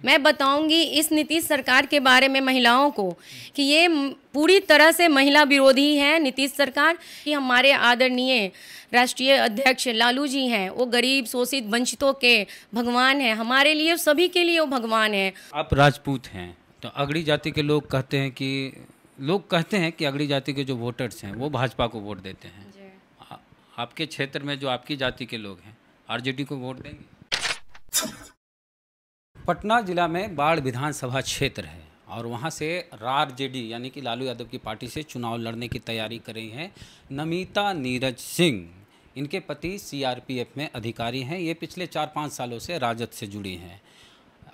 मैं बताऊंगी इस नीतीश सरकार के बारे में महिलाओं को कि ये पूरी तरह से महिला विरोधी है नीतीश सरकार। कि हमारे आदरणीय राष्ट्रीय अध्यक्ष लालू जी हैं, वो गरीब शोषित वंचितों के भगवान हैं, हमारे लिए सभी के लिए वो भगवान हैं। आप राजपूत हैं तो अगड़ी जाति के लोग कहते हैं कि अगड़ी जाति के जो वोटर्स हैं वो भाजपा को वोट देते हैं। आपके क्षेत्र में जो आपकी जाति के लोग हैं आरजेडी को वोट देंगे? पटना जिला में बाढ़ विधानसभा क्षेत्र है और वहां से आरजेडी यानी कि लालू यादव की पार्टी से चुनाव लड़ने की तैयारी कर रही हैं नमिता नीरज सिंह। इनके पति सीआरपीएफ में अधिकारी हैं। ये पिछले 4-5 सालों से राजद से जुड़ी हैं।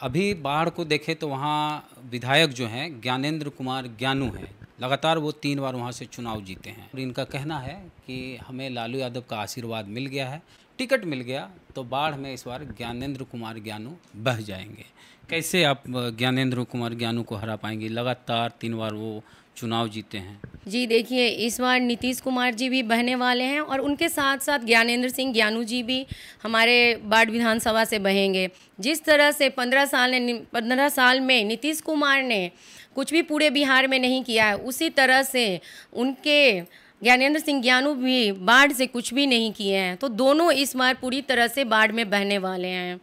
अभी बाढ़ को देखें तो वहाँ विधायक जो हैं ज्ञानेंद्र कुमार ज्ञानू हैं, लगातार वो 3 बार वहाँ से चुनाव जीते हैं। और इनका कहना है कि हमें लालू यादव का आशीर्वाद मिल गया है, टिकट मिल गया तो बाढ़ में इस बार ज्ञानेंद्र कुमार ज्ञानू बह जाएंगे। कैसे आप ज्ञानेंद्र कुमार ज्ञानू को हरा पाएंगे? लगातार 3 बार वो चुनाव जीते हैं। जी देखिए, इस बार नीतीश कुमार जी भी बहने वाले हैं और उनके साथ साथ ज्ञानेंद्र सिंह ज्ञानू जी भी हमारे बाढ़ विधानसभा से बहेंगे। जिस तरह से 15 साल में नीतीश कुमार ने कुछ भी पूरे बिहार में नहीं किया है, उसी तरह से उनके ज्ञानेंद्र सिंह ज्ञानू भी बाढ़ से कुछ भी नहीं किए हैं। तो दोनों इस बार पूरी तरह से बाढ़ में बहने वाले हैं।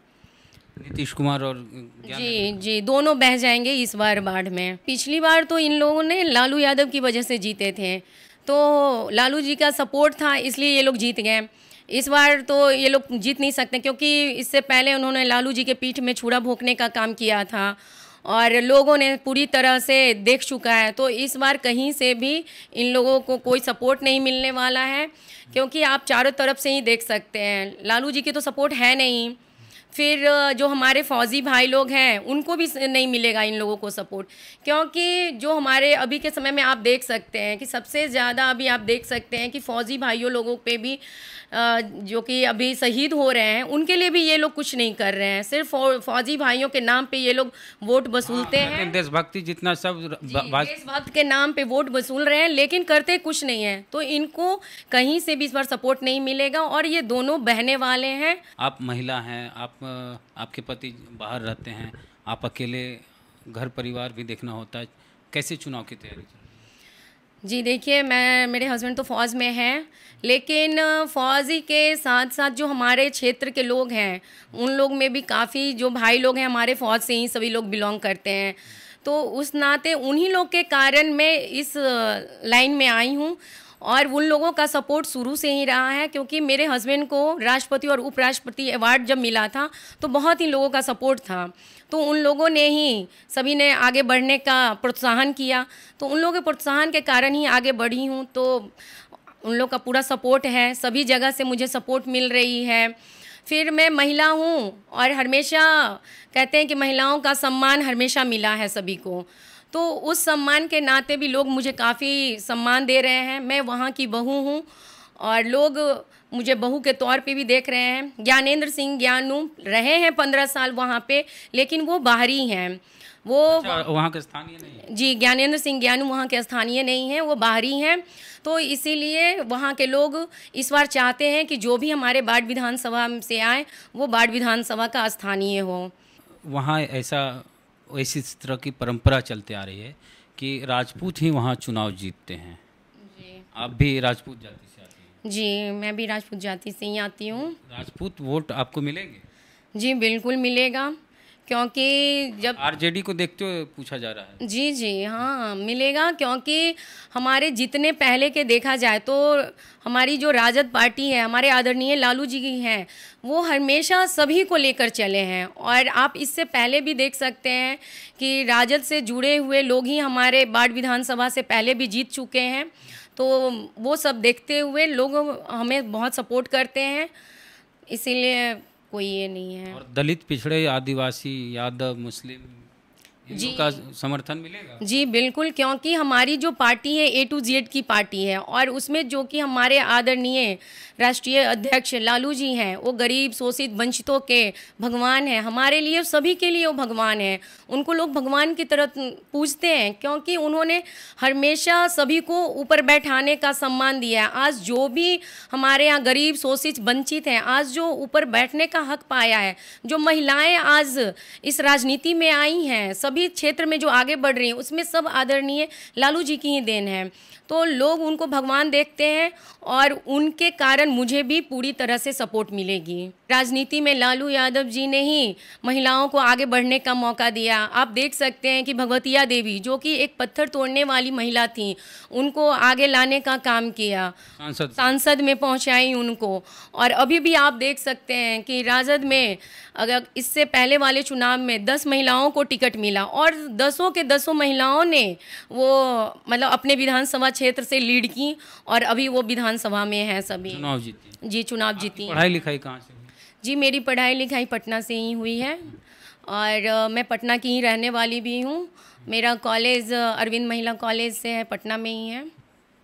नीतीश कुमार और जी दोनों बह जाएंगे इस बार बाढ़ में। पिछली बार तो इन लोगों ने लालू यादव की वजह से जीते थे, तो लालू जी का सपोर्ट था इसलिए ये लोग जीत गए। इस बार तो ये लोग जीत नहीं सकते क्योंकि इससे पहले उन्होंने लालू जी के पीठ में छुरा भोंकने का काम किया था और लोगों ने पूरी तरह से देख चुका है। तो इस बार कहीं से भी इन लोगों को कोई सपोर्ट नहीं मिलने वाला है क्योंकि आप चारों तरफ से ही देख सकते हैं लालू जी की तो सपोर्ट है नहीं। फिर जो हमारे फौजी भाई लोग हैं उनको भी नहीं मिलेगा इन लोगों को सपोर्ट, क्योंकि जो हमारे अभी के समय में आप देख सकते हैं कि सबसे ज़्यादा अभी आप देख सकते हैं कि फौजी भाइयों लोगों पे भी जो कि अभी शहीद हो रहे हैं उनके लिए भी ये लोग कुछ नहीं कर रहे हैं। सिर्फ फौजी भाइयों के नाम पे ये लोग वोट वसूलते हैं। देशभक्ति जितना सब देशभक्त के नाम पे वोट वसूल रहे हैं लेकिन करते कुछ नहीं है। तो इनको कहीं से भी इस बार सपोर्ट नहीं मिलेगा और ये दोनों बहने वाले हैं। आप महिला हैं, आपके पति बाहर रहते हैं, आप अकेले घर परिवार भी देखना होता है, कैसे चुनाव की तैयारी? जी देखिए, मेरे हस्बैंड तो फ़ौज में हैं, लेकिन फ़ौजी के साथ साथ जो हमारे क्षेत्र के लोग हैं उन लोग में भी काफ़ी जो भाई लोग हैं हमारे फ़ौज से ही सभी लोग बिलोंग करते हैं। तो उस नाते उन्हीं लोग के कारण मैं इस लाइन में आई हूँ और उन लोगों का सपोर्ट शुरू से ही रहा है क्योंकि मेरे हस्बैंड को राष्ट्रपति और उपराष्ट्रपति अवार्ड जब मिला था तो बहुत ही लोगों का सपोर्ट था। तो उन लोगों ने ही सभी ने आगे बढ़ने का प्रोत्साहन किया, तो उन लोगों के प्रोत्साहन के कारण ही आगे बढ़ी हूँ। तो उन लोग का पूरा सपोर्ट है, सभी जगह से मुझे सपोर्ट मिल रही है। फिर मैं महिला हूँ और हमेशा कहते हैं कि महिलाओं का सम्मान हमेशा मिला है सभी को, तो उस सम्मान के नाते भी लोग मुझे काफ़ी सम्मान दे रहे हैं। मैं वहाँ की बहू हूँ और लोग मुझे बहू के तौर पे भी देख रहे हैं। ज्ञानेंद्र सिंह ज्ञानू रहे हैं 15 साल वहाँ पे, लेकिन वो बाहरी हैं, वो वहाँ के स्थानीय नहीं है। जी, ज्ञानेंद्र सिंह ज्ञानू वहाँ के स्थानीय नहीं हैं, वो बाहरी हैं। तो इसीलिए वहाँ के लोग इस बार चाहते हैं कि जो भी हमारे बाढ़ विधानसभा से आए वो बाढ़ विधानसभा का स्थानीय हो। वहाँ ऐसी तरह की परंपरा चलते आ रही है कि राजपूत ही वहाँ चुनाव जीतते हैं। जी, आप भी राजपूत जाति से आती हैं? जी मैं भी राजपूत जाति से ही आती हूँ। राजपूत वोट आपको मिलेंगे? जी बिल्कुल मिलेगा, क्योंकि जब आरजेडी को देखते हुए पूछा जा रहा है। जी हाँ मिलेगा, क्योंकि हमारे जितने पहले के देखा जाए तो हमारी जो राजद पार्टी है, हमारे आदरणीय लालू जी की हैं, वो हमेशा सभी को लेकर चले हैं। और आप इससे पहले भी देख सकते हैं कि राजद से जुड़े हुए लोग ही हमारे बाढ़ विधानसभा से पहले भी जीत चुके हैं। तो वो सब देखते हुए लोग हमें बहुत सपोर्ट करते हैं, इसीलिए कोई ये नहीं है। और दलित, पिछड़े, आदिवासी, यादव, मुस्लिम जी का समर्थन मिलेगा? जी बिल्कुल, क्योंकि हमारी जो पार्टी है A to Z की पार्टी है और उसमें जो कि हमारे आदरणीय राष्ट्रीय अध्यक्ष लालू जी हैं, वो गरीब शोषित वंचितों के भगवान हैं। हमारे लिए सभी के लिए वो भगवान हैं। उनको लोग भगवान की तरह पूजते हैं क्योंकि उन्होंने हमेशा सभी को ऊपर बैठाने का सम्मान दिया है। आज जो भी हमारे यहाँ गरीब शोषित वंचित हैं, आज जो ऊपर बैठने का हक पाया है, जो महिलाएं आज इस राजनीति में आई हैं, सभी क्षेत्र में जो आगे बढ़ रही हैं, उसमें सब आदरणीय लालू जी की ही देन है। तो लोग उनको भगवान देखते हैं और उनके कारण मुझे भी पूरी तरह से सपोर्ट मिलेगी। राजनीति में लालू यादव जी ने ही महिलाओं को आगे बढ़ने का मौका दिया। आप देख सकते हैं कि भगवतिया देवी जो कि एक पत्थर तोड़ने वाली महिला थी, उनको आगे लाने का काम किया, सांसद में पहुंचाई उनको। और अभी भी आप देख सकते हैं कि राजद में अगर इससे पहले वाले चुनाव में 10 महिलाओं को टिकट मिला और 10 के 10 महिलाओं ने वो मतलब अपने विधानसभा क्षेत्र से लीड की और अभी वो विधानसभा में हैं सभी। चुनाव जीती? जी चुनाव जीती। पढ़ाई लिखाई कहाँ से हुई? जी मेरी पढ़ाई लिखाई पटना से ही हुई है और मैं पटना की ही रहने वाली भी हूँ। मेरा कॉलेज अरविंद महिला कॉलेज से है, पटना में ही है।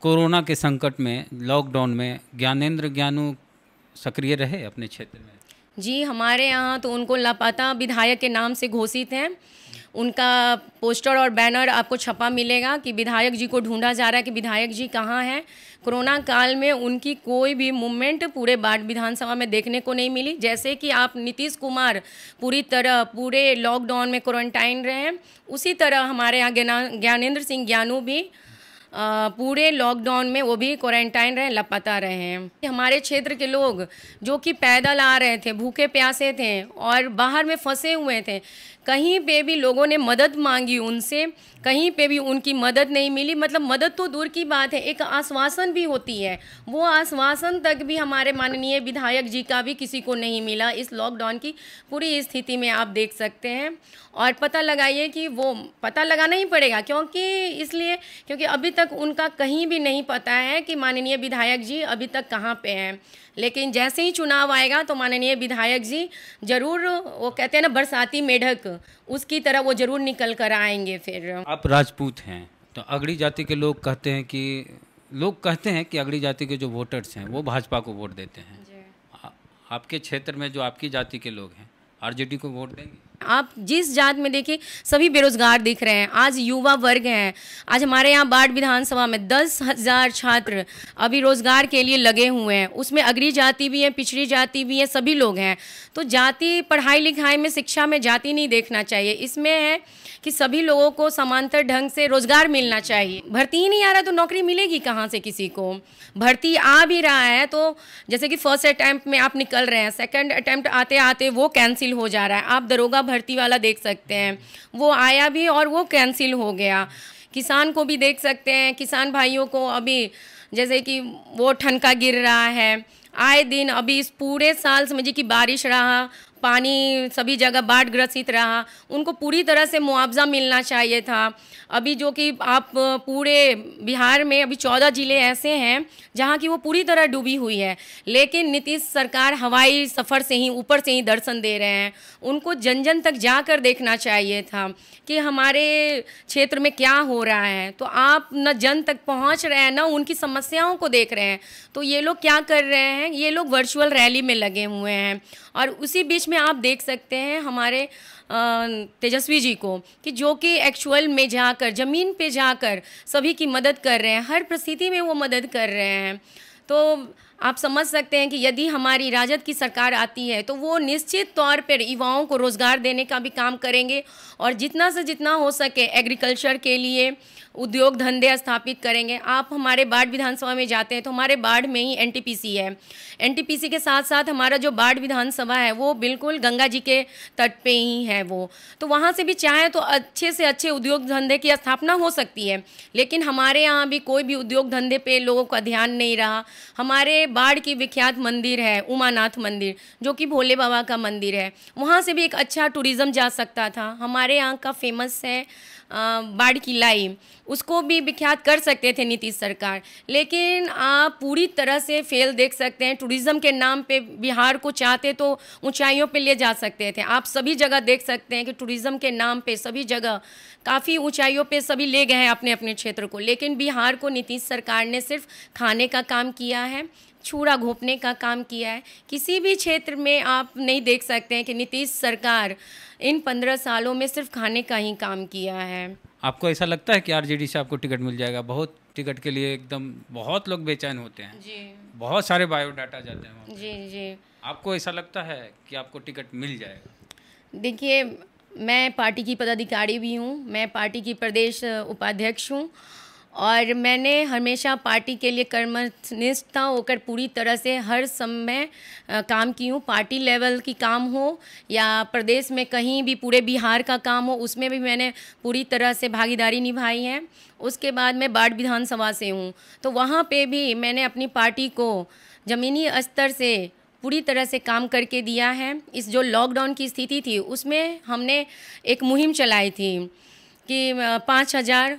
कोरोना के संकट में, लॉकडाउन में ज्ञानेंद्र ज्ञानू सक्रिय रहे अपने क्षेत्र में? जी हमारे यहाँ तो उनको लापता विधायक के नाम से घोषित हैं। उनका पोस्टर और बैनर आपको छपा मिलेगा कि विधायक जी को ढूंढा जा रहा है कि विधायक जी कहाँ हैं। कोरोना काल में उनकी कोई भी मूवमेंट पूरे बाढ़ विधानसभा में देखने को नहीं मिली। जैसे कि आप नीतीश कुमार पूरी तरह पूरे लॉकडाउन में क्वारंटाइन रहे हैं, उसी तरह हमारे यहाँ ज्ञानेंद्र सिंह ज्ञानू भी पूरे लॉकडाउन में वो भी क्वारंटाइन रहे, लापता रहे हैं। हमारे क्षेत्र के लोग जो कि पैदल आ रहे थे, भूखे प्यासे थे और बाहर में फंसे हुए थे, कहीं पे भी लोगों ने मदद मांगी उनसे, कहीं पे भी उनकी मदद नहीं मिली। मतलब मदद तो दूर की बात है, एक आश्वासन भी होती है, वो आश्वासन तक भी हमारे माननीय विधायक जी का भी किसी को नहीं मिला। इस लॉकडाउन की पूरी स्थिति में आप देख सकते हैं और पता लगाइए कि वो पता लगाना ही पड़ेगा क्योंकि अभी तक उनका कहीं भी नहीं पता है कि माननीय विधायक जी अभी तक कहाँ पे हैं। लेकिन जैसे ही चुनाव आएगा तो माननीय विधायक जी जरूर, वो कहते हैं ना बरसाती मेढक, उसकी तरह वो जरूर निकल कर आएंगे। फिर आप राजपूत हैं तो अगड़ी जाति के लोग कहते हैं कि अगड़ी जाति के जो वोटर्स हैं वो भाजपा को वोट देते हैं। आपके क्षेत्र में जो आपकी जाति के लोग हैं आरजेडी को वोट देंगे? आप जिस जात में देखिए सभी बेरोजगार दिख रहे हैं। आज युवा वर्ग हैं, आज हमारे यहाँ बाढ़ विधानसभा में 10,000 छात्र अभी रोजगार के लिए लगे हुए हैं। उसमें अगड़ी जाति भी है, पिछड़ी जाति भी है, सभी लोग हैं। तो जाति, पढ़ाई लिखाई में, शिक्षा में जाति नहीं देखना चाहिए। इसमें है कि सभी लोगों को समांतर ढंग से रोजगार मिलना चाहिए। भर्ती ही नहीं आ रहा तो नौकरी मिलेगी कहाँ से किसी को? भर्ती आ भी रहा है तो जैसे कि फर्स्ट अटैम्प्ट में आप निकल रहे हैं, सेकंड अटैम्प्ट आते आते वो कैंसिल हो जा रहा है। आप दरोगा भर्ती वाला देख सकते हैं, वो आया भी और वो कैंसिल हो गया। किसान को भी देख सकते हैं, किसान भाइयों को अभी जैसे कि वो ठनका गिर रहा है आए दिन। अभी इस पूरे साल समझिए कि बारिश रहा, पानी सभी जगह बाढ़ ग्रसित रहा, उनको पूरी तरह से मुआवजा मिलना चाहिए था। अभी जो कि आप पूरे बिहार में अभी 14 ज़िले ऐसे हैं जहाँ की वो पूरी तरह डूबी हुई है, लेकिन नीतीश सरकार हवाई सफ़र से ही ऊपर से ही दर्शन दे रहे हैं। उनको जन जन तक जाकर देखना चाहिए था कि हमारे क्षेत्र में क्या हो रहा है। तो आप न जन तक पहुँच रहे हैं, न उनकी समस्याओं को देख रहे हैं। तो ये लोग क्या कर रहे हैं, ये लोग वर्चुअल रैली में लगे हुए हैं। और उसी बीच में आप देख सकते हैं हमारे तेजस्वी जी को कि जो कि एक्चुअल में जाकर, ज़मीन पे जाकर सभी की मदद कर रहे हैं, हर परिस्थिति में वो मदद कर रहे हैं। तो आप समझ सकते हैं कि यदि हमारी राजद की सरकार आती है तो वो निश्चित तौर पर युवाओं को रोज़गार देने का भी काम करेंगे और जितना से जितना हो सके एग्रीकल्चर के लिए उद्योग धंधे स्थापित करेंगे। आप हमारे बाढ़ विधानसभा में जाते हैं तो हमारे बाढ़ में ही एनटीपीसी है। एनटीपीसी के साथ साथ हमारा जो बाढ़ विधानसभा है वो बिल्कुल गंगा जी के तट पे ही है वो। तो वहाँ से भी चाहे तो अच्छे से अच्छे उद्योग धंधे की स्थापना हो सकती है, लेकिन हमारे यहाँ भी कोई भी उद्योग धंधे पे लोगों का ध्यान नहीं रहा। हमारे बाढ़ की विख्यात मंदिर है उमानाथ मंदिर, जो कि भोले बाबा का मंदिर है, वहाँ से भी एक अच्छा टूरिज़्म जा सकता था। हमारे यहाँ का फेमस है बाढ़ की लाई, उसको भी विख्यात कर सकते थे नीतीश सरकार, लेकिन आप पूरी तरह से फेल देख सकते हैं। टूरिज़्म के नाम पे बिहार को चाहते तो ऊंचाइयों पे ले जा सकते थे। आप सभी जगह देख सकते हैं कि टूरिज़्म के नाम पे सभी जगह काफ़ी ऊंचाइयों पे सभी ले गए हैं अपने अपने क्षेत्र को, लेकिन बिहार को नीतीश सरकार ने सिर्फ खाने का काम किया है, छुरा घोंपने का काम किया है। किसी भी क्षेत्र में आप नहीं देख सकते हैं कि नीतीश सरकार इन 15 सालों में सिर्फ खाने का ही काम किया है। आपको ऐसा लगता है कि आरजेडी से आपको टिकट मिल जाएगा? बहुत टिकट के लिए एकदम बहुत लोग बेचैन होते हैं जी, बहुत सारे बायोडाटा जाते हैं वहाँ पे। जी जी। आपको ऐसा लगता है कि आपको टिकट मिल जाएगा? देखिए, मैं पार्टी की पदाधिकारी भी हूँ, मैं पार्टी की प्रदेश उपाध्यक्ष हूँ और मैंने हमेशा पार्टी के लिए कर्मनिष्ठा होकर पूरी तरह से हर समय काम की हूँ। पार्टी लेवल की काम हो या प्रदेश में कहीं भी पूरे बिहार का काम हो, उसमें भी मैंने पूरी तरह से भागीदारी निभाई है। उसके बाद मैं बाढ़ विधानसभा से हूँ, तो वहाँ पे भी मैंने अपनी पार्टी को ज़मीनी स्तर से पूरी तरह से काम करके दिया है। इस जो लॉकडाउन की स्थिति थी उसमें हमने एक मुहिम चलाई थी कि 5,000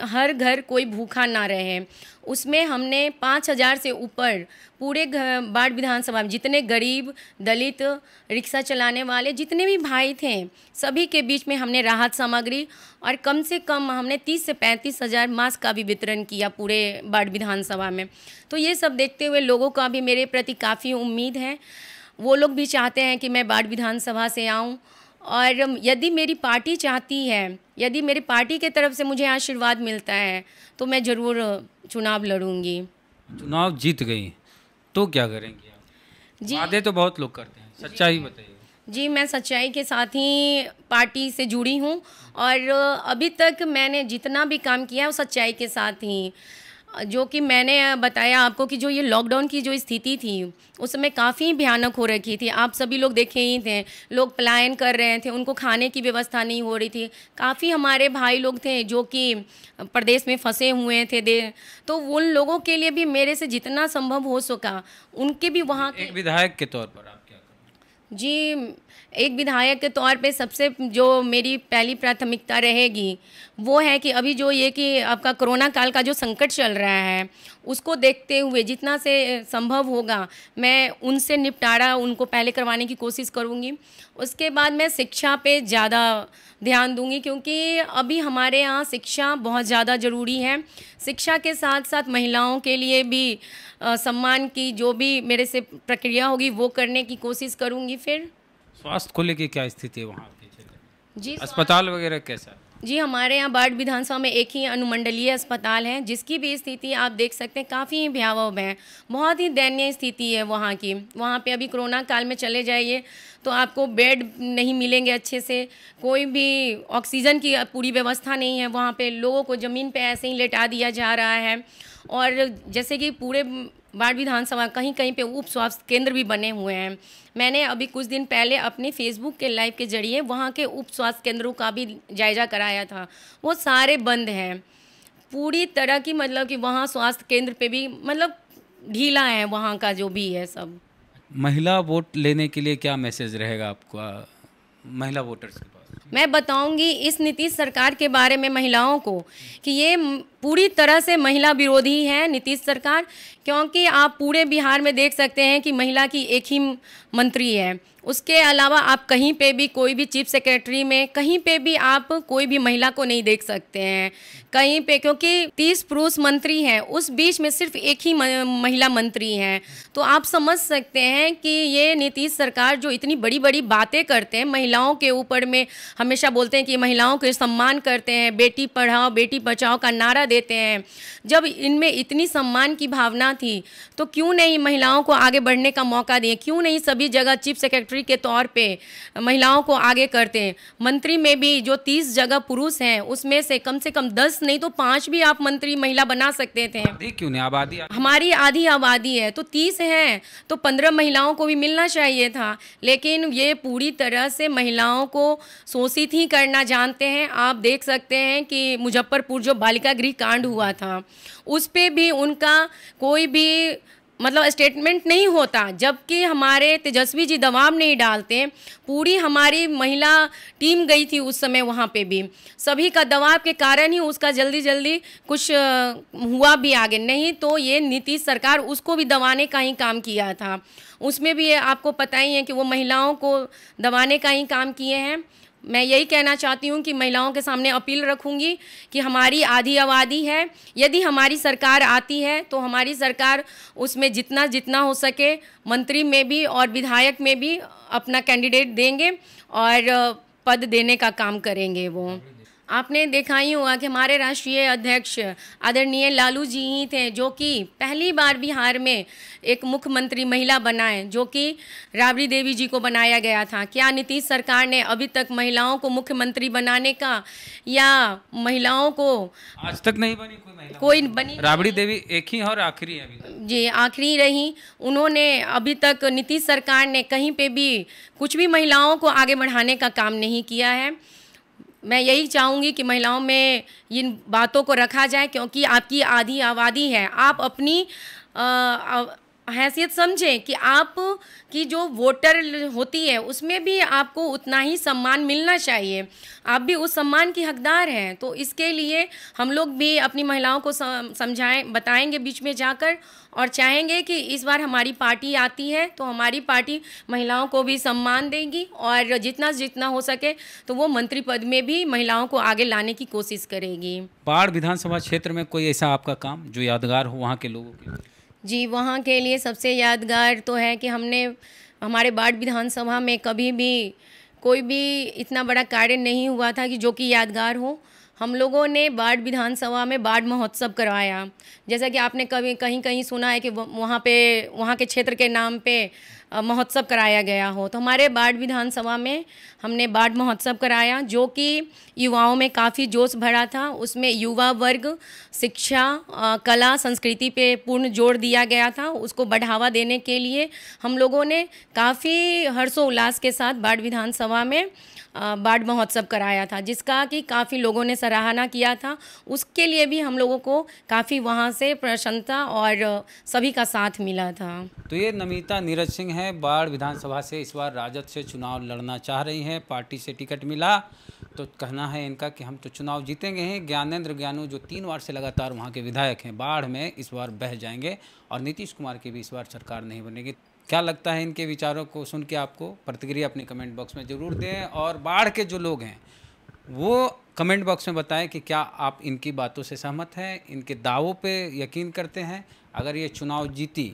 हर घर कोई भूखा ना रहे। उसमें हमने 5,000 से ऊपर पूरे बाढ़ विधानसभा में जितने गरीब, दलित, रिक्शा चलाने वाले जितने भी भाई थे सभी के बीच में हमने राहत सामग्री और कम से कम हमने 30 से 35,000 मास्क का भी वितरण किया पूरे बाढ़ विधानसभा में। तो ये सब देखते हुए लोगों का भी मेरे प्रति काफ़ी उम्मीद है। वो लोग भी चाहते हैं कि मैं बाढ़ विधानसभा से आऊँ और यदि मेरी पार्टी चाहती है, यदि मेरी पार्टी के तरफ से मुझे आशीर्वाद मिलता है तो मैं ज़रूर चुनाव लड़ूंगी। चुनाव जीत गई तो क्या करेंगी आप? जी, वादे तो बहुत लोग करते हैं, सच्चाई बताइए। जी, मैं सच्चाई के साथ ही पार्टी से जुड़ी हूँ और अभी तक मैंने जितना भी काम किया है वो सच्चाई के साथ ही। जो कि मैंने बताया आपको कि जो ये लॉकडाउन की जो स्थिति थी उस समय काफ़ी भयानक हो रखी थी। आप सभी लोग देखे ही थे, लोग पलायन कर रहे थे, उनको खाने की व्यवस्था नहीं हो रही थी। काफ़ी हमारे भाई लोग थे जो कि प्रदेश में फंसे हुए थे तो उन लोगों के लिए भी मेरे से जितना संभव हो सका उनके भी वहाँ एक विधायक के तौर पर आप क्या करेंगे? जी, एक विधायक के तौर पे सबसे जो मेरी पहली प्राथमिकता रहेगी वो है कि अभी जो ये कि आपका कोरोना काल का जो संकट चल रहा है उसको देखते हुए जितना से संभव होगा मैं उनसे निपटारा उनको पहले करवाने की कोशिश करूँगी। उसके बाद मैं शिक्षा पे ज़्यादा ध्यान दूंगी क्योंकि अभी हमारे यहाँ शिक्षा बहुत ज़्यादा ज़रूरी है। शिक्षा के साथ साथ महिलाओं के लिए भी सम्मान की जो भी मेरे से प्रक्रिया होगी वो करने की कोशिश करूँगी। फिर स्वास्थ्य को लेके क्या स्थिति है वहाँ के क्षेत्र में? जी, अस्पताल वगैरह कैसा है? जी, हमारे यहाँ बाढ़ विधानसभा में एक ही अनुमंडलीय अस्पताल है जिसकी भी स्थिति आप देख सकते हैं काफ़ी भयावह है, बहुत ही दयनीय स्थिति है वहाँ की। वहाँ पे अभी कोरोना काल में चले जाइए तो आपको बेड नहीं मिलेंगे अच्छे से, कोई भी ऑक्सीजन की पूरी व्यवस्था नहीं है। वहाँ पे लोगों को ज़मीन पे ऐसे ही लेटा दिया जा रहा है और जैसे कि पूरे बाढ़ विधानसभा कहीं कहीं पे उप स्वास्थ्य केंद्र भी बने हुए हैं। मैंने अभी कुछ दिन पहले अपने फेसबुक के लाइव के जरिए वहाँ के उप स्वास्थ्य केंद्रों का भी जायजा कराया था, वो सारे बंद हैं पूरी तरह की। मतलब कि वहाँ स्वास्थ्य केंद्र पे भी मतलब ढीला है वहाँ का जो भी है सब। महिला वोट लेने के लिए क्या मैसेज रहेगा आपका महिला वोटर्स के पास? मैं बताऊंगी इस नीतीश सरकार के बारे में महिलाओं को कि ये पूरी तरह से महिला विरोधी है नीतीश सरकार, क्योंकि आप पूरे बिहार में देख सकते हैं कि महिला की एक ही मंत्री है। उसके अलावा आप कहीं पे भी कोई भी चीफ सेक्रेटरी में कहीं पे भी आप कोई भी महिला को नहीं देख सकते हैं कहीं पे, क्योंकि 30 पुरुष मंत्री हैं उस बीच में सिर्फ एक ही महिला मंत्री हैं। तो आप समझ सकते हैं कि ये नीतीश सरकार जो इतनी बड़ी बड़ी बातें करते हैं महिलाओं के ऊपर में, हमेशा बोलते हैं कि महिलाओं के सम्मान करते हैं, बेटी पढ़ाओ बेटी बचाओ का नारा देते हैं। जब इनमें इतनी सम्मान की भावना थी तो क्यों नहीं महिलाओं को आगे बढ़ने का मौका दिए, क्यों नहीं सभी जगह चीफ सेक्रेटरी के तौर पे महिलाओं को आगे करते हैं। मंत्री में भी जो 30 जगह पुरुष हैं उसमें से कम 10 नहीं तो 5 भी आप मंत्री महिला बना सकते थे। क्यों नहीं? आबादी हमारी आधी आबादी है तो 30 हैं तो 15 महिलाओं को भी मिलना चाहिए था, लेकिन ये पूरी तरह से महिलाओं को शोषित ही करना जानते हैं। आप देख सकते हैं कि मुजफ्फरपुर जो बालिका गृह कांड हुआ था उस पे भी उनका कोई भी मतलब स्टेटमेंट नहीं होता, जबकि हमारे तेजस्वी जी दबाव नहीं डालते। पूरी हमारी महिला टीम गई थी उस समय वहाँ पे भी, सभी का दबाव के कारण ही उसका जल्दी जल्दी कुछ हुआ भी आगे, नहीं तो ये नीतीश सरकार उसको भी दबाने का ही काम किया था। उसमें भी आपको पता ही है कि वो महिलाओं को दबाने का ही काम किए हैं। मैं यही कहना चाहती हूँ कि महिलाओं के सामने अपील रखूँगी कि हमारी आधी आबादी है, यदि हमारी सरकार आती है तो हमारी सरकार उसमें जितना जितना हो सके मंत्री में भी और विधायक में भी अपना कैंडिडेट देंगे और पद देने का काम करेंगे। वो आपने देखा ही होगा कि हमारे राष्ट्रीय अध्यक्ष आदरणीय लालू जी ही थे जो कि पहली बार बिहार में एक मुख्यमंत्री महिला बनाए, जो कि राबड़ी देवी जी को बनाया गया था। क्या नीतीश सरकार ने अभी तक महिलाओं को मुख्यमंत्री बनाने का या महिलाओं को आज तक नहीं बनी कोई महिला? कोई बनी, राबड़ी देवी एक ही और आखिरी है अभी तक। जी आखिरी रही। उन्होंने अभी तक नीतीश सरकार ने कहीं पे भी कुछ भी महिलाओं को आगे बढ़ाने का काम नहीं किया है। मैं यही चाहूँगी कि महिलाओं में इन बातों को रखा जाए, क्योंकि आपकी आधी आबादी है। आप अपनी हैसियत समझें कि आप की जो वोटर होती है उसमें भी आपको उतना ही सम्मान मिलना चाहिए, आप भी उस सम्मान की हकदार हैं। तो इसके लिए हम लोग भी अपनी महिलाओं को समझाएं, बताएंगे बीच में जाकर, और चाहेंगे कि इस बार हमारी पार्टी आती है तो हमारी पार्टी महिलाओं को भी सम्मान देगी और जितना जितना हो सके तो वो मंत्री पद में भी महिलाओं को आगे लाने की कोशिश करेगी। बाढ़ विधानसभा क्षेत्र में कोई ऐसा आपका काम जो यादगार हो वहाँ के लोगों के लिए? जी, वहाँ के लिए सबसे यादगार तो है कि हमने हमारे बाढ़ विधानसभा में कभी भी कोई भी इतना बड़ा कार्य नहीं हुआ था कि जो कि यादगार हो। हम लोगों ने बाढ़ विधानसभा में बाढ़ महोत्सव करवाया। जैसा कि आपने कभी कहीं कहीं सुना है कि वहाँ के क्षेत्र के नाम पे महोत्सव कराया गया हो, तो हमारे बाढ़ विधानसभा में हमने बाढ़ महोत्सव कराया, जो कि युवाओं में काफ़ी जोश भरा था। उसमें युवा वर्ग शिक्षा, कला, संस्कृति पे पूर्ण जोर दिया गया था। उसको बढ़ावा देने के लिए हम लोगों ने काफ़ी हर्षोल्लास के साथ बाढ़ विधानसभा में बाढ़ महोत्सव कराया था, जिसका कि काफ़ी लोगों ने सराहना किया था। उसके लिए भी हम लोगों को काफ़ी वहाँ से प्रशंसा और सभी का साथ मिला था। तो ये नमिता नीरज सिंह हैं, बाढ़ विधानसभा से इस बार राजद से चुनाव लड़ना चाह रही हैं। पार्टी से टिकट मिला तो कहना है इनका कि हम तो चुनाव जीतेंगे हैं। ज्ञानेंद्र ज्ञानू जो 3 बार से लगातार वहाँ के विधायक हैं, बाढ़ में इस बार बह जाएंगे और नीतीश कुमार की भी इस बार सरकार नहीं बनेगी। क्या लगता है इनके विचारों को सुन के आपको? प्रतिक्रिया अपने कमेंट बॉक्स में ज़रूर दें और बाढ़ के जो लोग हैं वो कमेंट बॉक्स में बताएं कि क्या आप इनकी बातों से सहमत हैं, इनके दावों पे यकीन करते हैं। अगर ये चुनाव जीती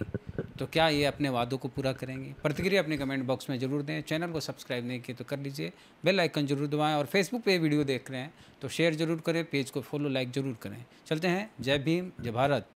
तो क्या ये अपने वादों को पूरा करेंगे? प्रतिक्रिया अपने कमेंट बॉक्स में ज़रूर दें। चैनल को सब्सक्राइब नहीं किए तो कर लीजिए, बेल आइकन जरूर दबाएं और फेसबुक पे वीडियो देख रहे हैं तो शेयर ज़रूर करें, पेज को फॉलो लाइक ज़रूर करें। चलते हैं। जय भीम, जय भारत।